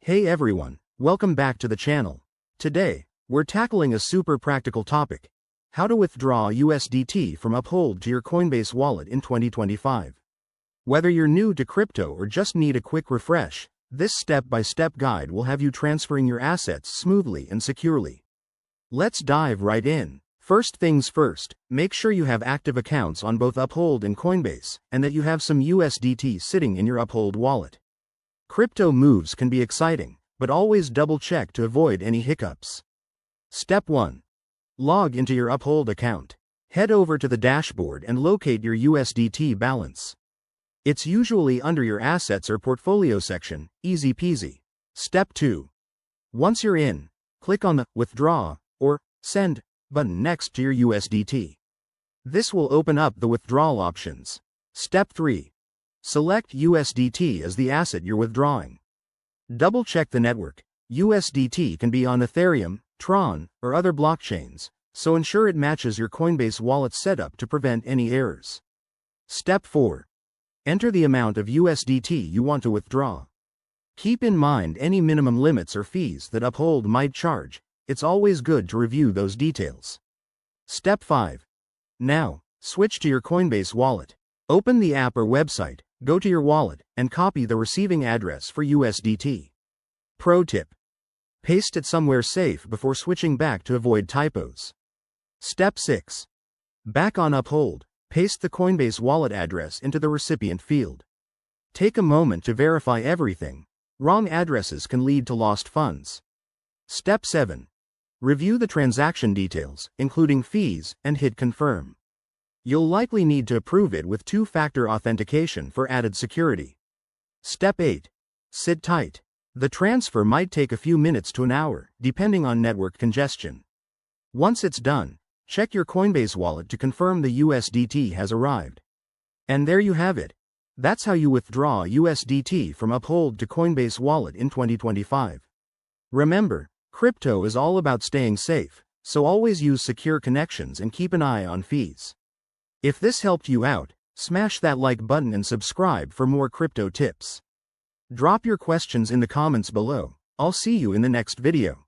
Hey everyone, welcome back to the channel. Today, we're tackling a super practical topic: how to withdraw USDT from Uphold to your Coinbase wallet in 2025. Whether you're new to crypto or just need a quick refresh, this step-by-step guide will have you transferring your assets smoothly and securely. Let's dive right in. First things first, make sure you have active accounts on both Uphold and Coinbase, and that you have some USDT sitting in your Uphold wallet. Crypto moves can be exciting, but always double-check to avoid any hiccups. Step 1. Log into your Uphold account. Head over to the dashboard and locate your USDT balance. It's usually under your Assets or Portfolio section, easy peasy. Step 2. Once you're in, click on the Withdraw or Send button next to your USDT. This will open up the withdrawal options. Step 3. Select USDT as the asset you're withdrawing. Double-check the network. USDT can be on Ethereum, Tron, or other blockchains, so ensure it matches your Coinbase wallet setup to prevent any errors. Step 4. Enter the amount of USDT you want to withdraw. Keep in mind any minimum limits or fees that Uphold might charge. It's always good to review those details. Step 5. Now, switch to your Coinbase wallet. Open the app or website, go to your wallet, and copy the receiving address for USDT. Pro tip: paste it somewhere safe before switching back to avoid typos. Step 6. Back on Uphold, paste the Coinbase wallet address into the recipient field. Take a moment to verify everything. Wrong addresses can lead to lost funds. Step 7. Review the transaction details, including fees, and hit confirm. You'll likely need to approve it with two-factor authentication for added security. Step 8. Sit tight. The transfer might take a few minutes to an hour, depending on network congestion. Once it's done, check your Coinbase wallet to confirm the USDT has arrived. And there you have it. That's how you withdraw USDT from Uphold to Coinbase wallet in 2025. Remember, crypto is all about staying safe, so always use secure connections and keep an eye on fees. If this helped you out, smash that like button and subscribe for more crypto tips. Drop your questions in the comments below. I'll see you in the next video.